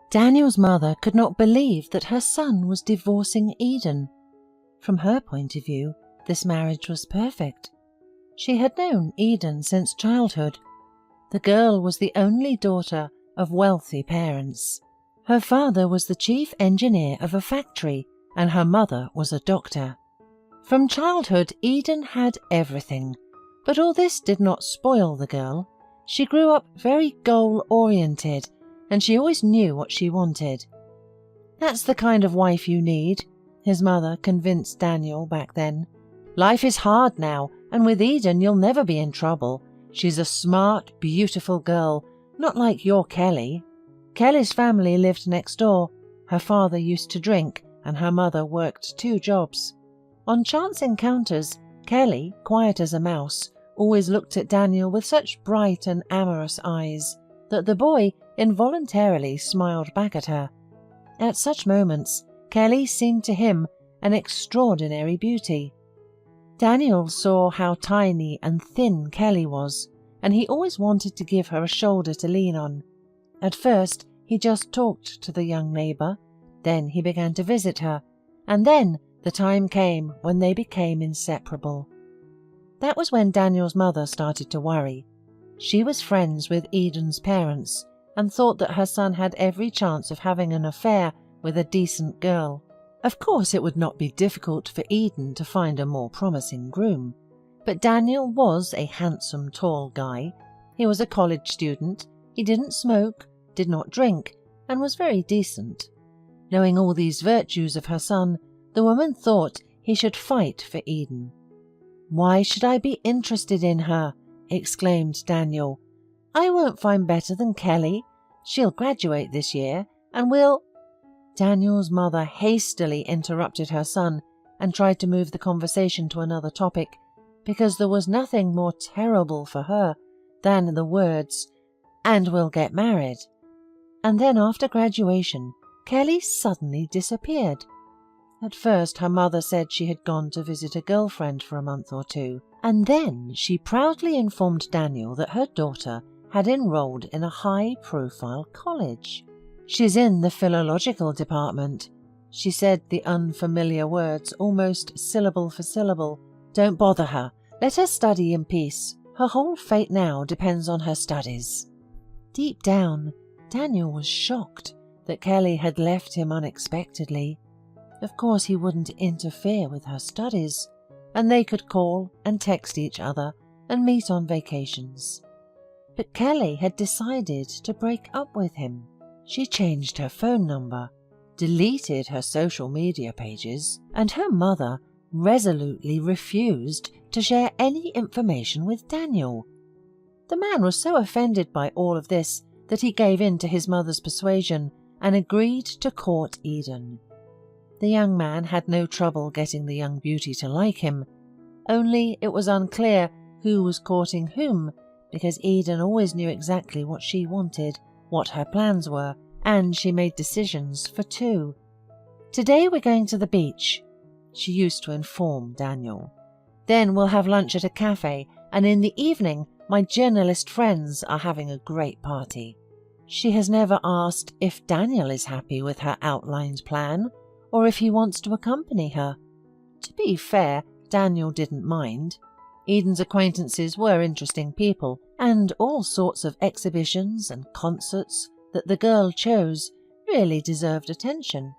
Daniel's mother could not believe that her son was divorcing Eden. From her point of view, this marriage was perfect. She had known Eden since childhood. The girl was the only daughter of wealthy parents. Her father was the chief engineer of a factory, and her mother was a doctor. From childhood, Eden had everything, but all this did not spoil the girl. She grew up very goal-oriented, and she always knew what she wanted. "That's the kind of wife you need," his mother convinced Daniel back then. "Life is hard now, and with Eden you'll never be in trouble. She's a smart, beautiful girl, not like your Kelly." Kelly's family lived next door. Her father used to drink, and her mother worked 2 jobs. On chance encounters, Kelly, quiet as a mouse, always looked at Daniel with such bright and amorous eyes that the boy involuntarily smiled back at her. At such moments, Kelly seemed to him an extraordinary beauty. Daniel saw how tiny and thin Kelly was, and he always wanted to give her a shoulder to lean on. At first, he just talked to the young neighbour, then he began to visit her, and then the time came when they became inseparable. That was when Daniel's mother started to worry. She was friends with Eden's parents and thought that her son had every chance of having an affair with a decent girl. Of course, it would not be difficult for Eden to find a more promising groom, but Daniel was a handsome, tall guy. He was a college student, he didn't smoke, did not drink, and was very decent. Knowing all these virtues of her son, the woman thought he should fight for Eden. "Why should I be interested in her?" exclaimed Daniel. "I won't find better than Kelly. She'll graduate this year, and we'll—" Daniel's mother hastily interrupted her son and tried to move the conversation to another topic, because there was nothing more terrible for her than the words, "and we'll get married." And then after graduation, Kelly suddenly disappeared. At first her mother said she had gone to visit a girlfriend for a month or 2, and then she proudly informed Daniel that her daughter had enrolled in a high-profile college. "She's in the philological department." She said the unfamiliar words almost syllable for syllable. "Don't bother her. Let her study in peace. Her whole fate now depends on her studies." Deep down, Daniel was shocked that Kelly had left him unexpectedly. Of course he wouldn't interfere with her studies, and they could call and text each other and meet on vacations. But Kelly had decided to break up with him. She changed her phone number, deleted her social media pages, and her mother resolutely refused to share any information with Daniel. The man was so offended by all of this that he gave in to his mother's persuasion and agreed to court Eden. The young man had no trouble getting the young beauty to like him, only it was unclear who was courting whom, because Eden always knew exactly what she wanted, what her plans were, and she made decisions for 2. "Today we're going to the beach," she used to inform Daniel. "Then we'll have lunch at a cafe, and in the evening my journalist friends are having a great party." She has never asked if Daniel is happy with her outlined plan, or if he wants to accompany her. To be fair, Daniel didn't mind. Eden's acquaintances were interesting people, and all sorts of exhibitions and concerts that the girl chose really deserved attention.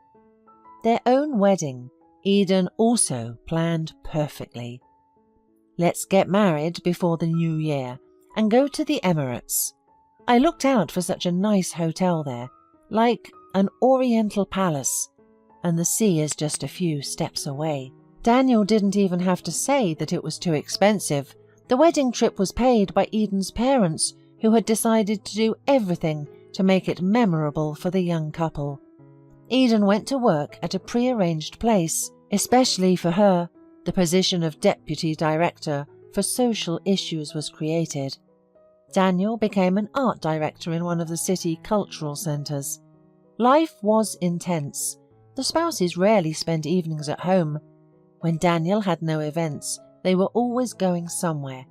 Their own wedding, Eden also planned perfectly. "Let's get married before the new year and go to the Emirates. I looked out for such a nice hotel there, like an oriental palace, and the sea is just a few steps away." Daniel didn't even have to say that it was too expensive. The wedding trip was paid by Eden's parents, who had decided to do everything to make it memorable for the young couple. Eden went to work at a pre-arranged place. Especially for her, the position of deputy director for social issues was created. Daniel became an art director in one of the city cultural centres. Life was intense. The spouses rarely spent evenings at home. When Daniel had no events, they were always going somewhere.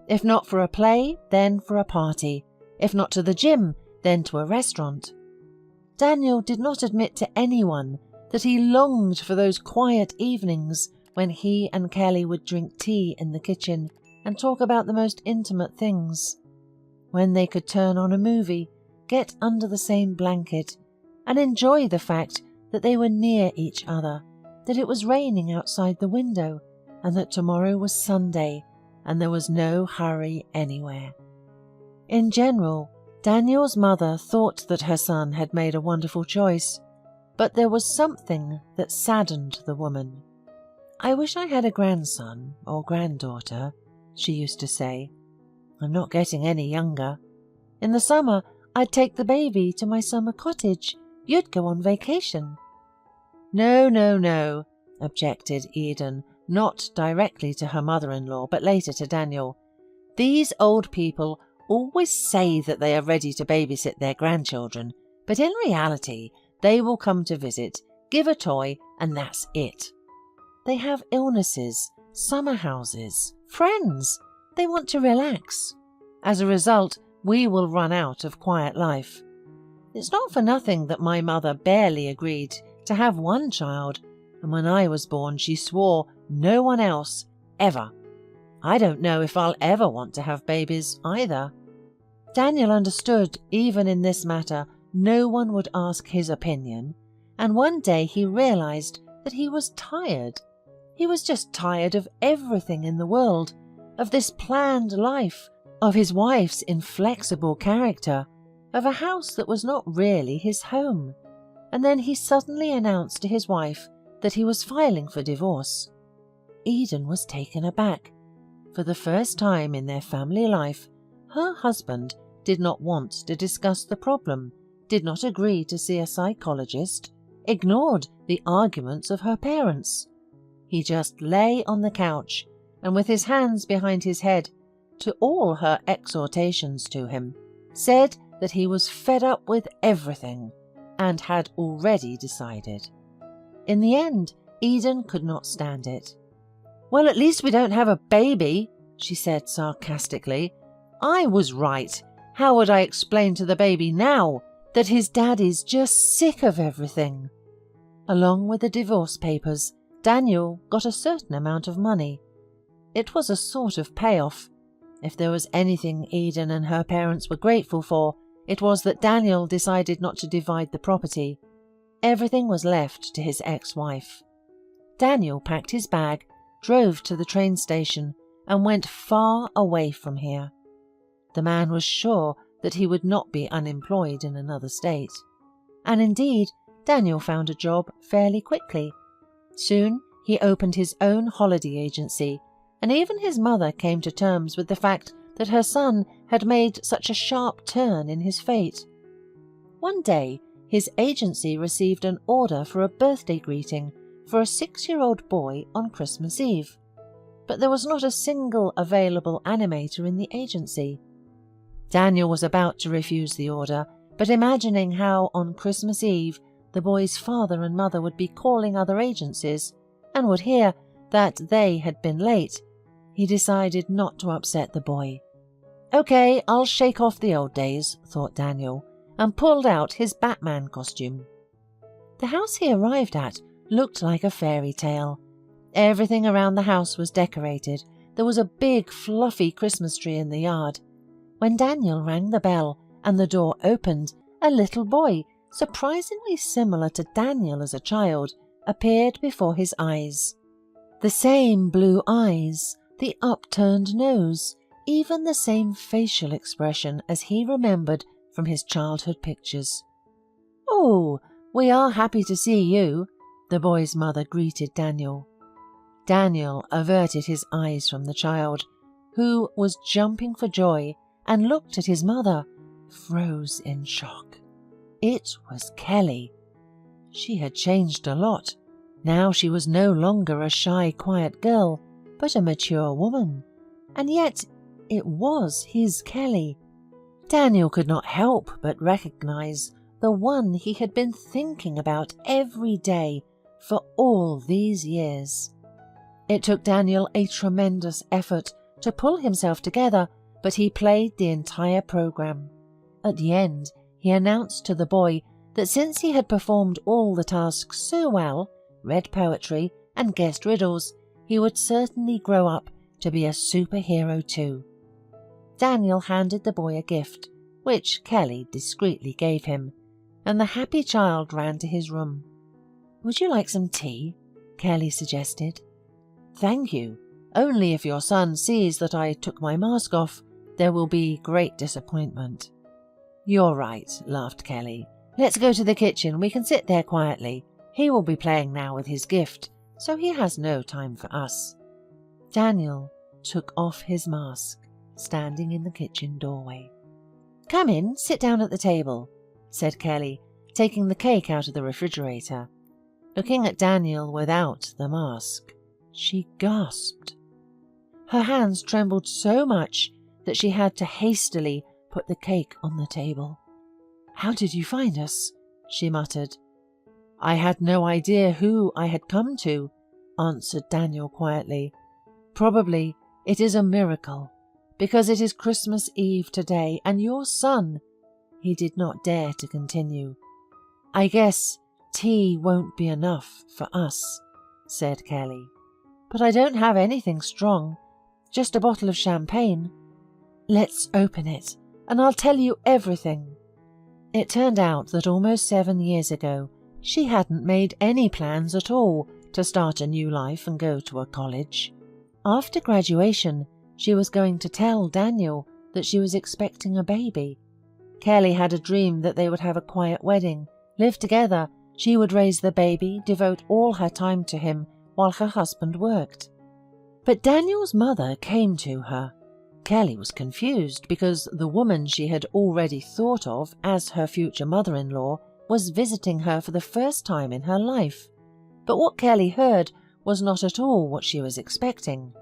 If not for a play, then for a party. If not to the gym, then to a restaurant. Daniel did not admit to anyone that he longed for those quiet evenings when he and Kelly would drink tea in the kitchen and talk about the most intimate things, when they could turn on a movie, get under the same blanket, and enjoy the fact that they were near each other, that it was raining outside the window, and that tomorrow was Sunday, and there was no hurry anywhere. In general, Daniel's mother thought that her son had made a wonderful choice, but there was something that saddened the woman. "I wish I had a grandson or granddaughter," she used to say. "I'm not getting any younger. In the summer, I'd take the baby to my summer cottage. You'd go on vacation." "No, no, no," objected Eden, not directly to her mother-in-law, but later to Daniel. "These old people always say that they are ready to babysit their grandchildren, but in reality, they will come to visit, give a toy, and that's it. They have illnesses, summer houses, friends. They want to relax. As a result, we will run out of quiet life. It's not for nothing that my mother barely agreed to have one child, and when I was born she swore no one else, ever. I don't know if I'll ever want to have babies either." Daniel understood even in this matter no one would ask his opinion, and one day he realized that he was tired. He was just tired of everything in the world, of this planned life, of his wife's inflexible character, of a house that was not really his home. And then he suddenly announced to his wife that he was filing for divorce. Eden was taken aback. For the first time in their family life, her husband did not want to discuss the problem, did not agree to see a psychologist, ignored the arguments of her parents. He just lay on the couch and with his hands behind his head, to all her exhortations to him, said that he was fed up with everything and had already decided. In the end, Eden could not stand it. "Well, at least we don't have a baby," she said sarcastically. "I was right. How would I explain to the baby now that his daddy's just sick of everything?" Along with the divorce papers, Daniel got a certain amount of money. It was a sort of payoff. If there was anything Eden and her parents were grateful for, it was that Daniel decided not to divide the property. Everything was left to his ex-wife. Daniel packed his bag, drove to the train station, and went far away from here. The man was sure that he would not be unemployed in another state. And indeed, Daniel found a job fairly quickly. Soon he opened his own holiday agency, and even his mother came to terms with the fact that her son had made such a sharp turn in his fate. One day, his agency received an order for a birthday greeting for a 6-year-old boy on Christmas Eve, but there was not a single available animator in the agency. Daniel was about to refuse the order, but imagining how on Christmas Eve the boy's father and mother would be calling other agencies and would hear that they had been late, he decided not to upset the boy. "Okay, I'll shake off the old days," thought Daniel, and pulled out his Batman costume. The house he arrived at looked like a fairy tale. Everything around the house was decorated. There was a big, fluffy Christmas tree in the yard. When Daniel rang the bell and the door opened, a little boy, surprisingly similar to Daniel as a child, appeared before his eyes. The same blue eyes, the upturned nose, even the same facial expression as he remembered from his childhood pictures. "Oh, we are happy to see you," the boy's mother greeted Daniel. Daniel averted his eyes from the child, who was jumping for joy, and looked at his mother, froze in shock. It was Kelly. She had changed a lot. Now she was no longer a shy, quiet girl, but a mature woman. And yet it was his Kelly. Daniel could not help but recognize the one he had been thinking about every day for all these years. It took Daniel a tremendous effort to pull himself together, but he played the entire program. At the end, he announced to the boy that since he had performed all the tasks so well, read poetry and guessed riddles, he would certainly grow up to be a superhero too. Daniel handed the boy a gift, which Kelly discreetly gave him, and the happy child ran to his room. "Would you like some tea?" Kelly suggested. "Thank you. Only if your son sees that I took my mask off, there will be great disappointment." "You're right," laughed Kelly. "Let's go to the kitchen. We can sit there quietly. He will be playing now with his gift, so he has no time for us." Daniel took off his mask, standing in the kitchen doorway. "Come in, sit down at the table," said Kelly, taking the cake out of the refrigerator. Looking at Daniel without the mask, she gasped. Her hands trembled so much that she had to hastily put the cake on the table. "How did you find us?" she muttered. "I had no idea who I had come to," answered Daniel quietly. "Probably it is a miracle, because it is Christmas Eve today, and your son—" He did not dare to continue. "I guess tea won't be enough for us," said Kelly. "But I don't have anything strong, just a bottle of champagne. Let's open it, and I'll tell you everything." It turned out that almost 7 years ago, she hadn't made any plans at all to start a new life and go to a college. After graduation, she was going to tell Daniel that she was expecting a baby. Kelly had a dream that they would have a quiet wedding, live together, she would raise the baby, devote all her time to him while her husband worked. But Daniel's mother came to her. Kelly was confused because the woman she had already thought of as her future mother-in-law was visiting her for the first time in her life. But what Kelly heard was not at all what she was expecting.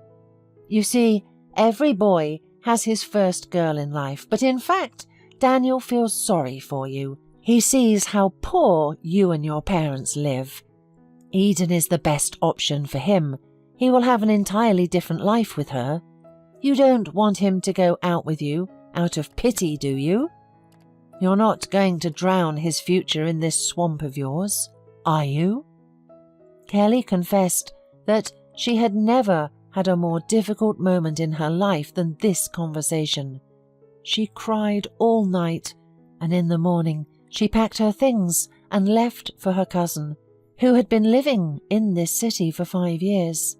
"You see, every boy has his first girl in life, but in fact, Daniel feels sorry for you. He sees how poor you and your parents live. Eden is the best option for him. He will have an entirely different life with her. You don't want him to go out with you out of pity, do you? You're not going to drown his future in this swamp of yours, are you?" Kelly confessed that she had never had a more difficult moment in her life than this conversation. She cried all night, and in the morning she packed her things and left for her cousin, who had been living in this city for 5 years.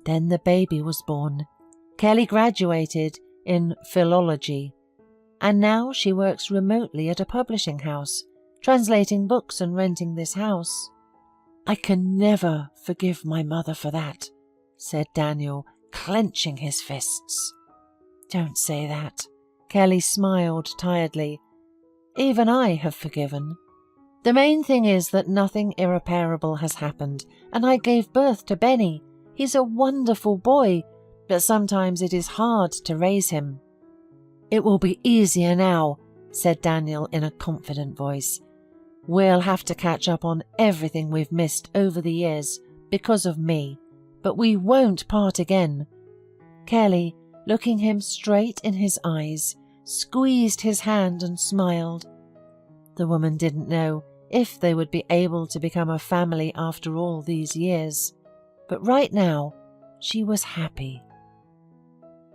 Then the baby was born. Kelly graduated in philology, and now she works remotely at a publishing house, translating books and renting this house. "I can never forgive my mother for that," said Daniel, clenching his fists. "Don't say that." Kelly smiled tiredly. "Even I have forgiven. The main thing is that nothing irreparable has happened, and I gave birth to Benny. He's a wonderful boy, but sometimes it is hard to raise him." "It will be easier now," said Daniel in a confident voice. "We'll have to catch up on everything we've missed over the years because of me, but we won't part again." Kelly, looking him straight in his eyes, squeezed his hand and smiled. The woman didn't know if they would be able to become a family after all these years, but right now she was happy.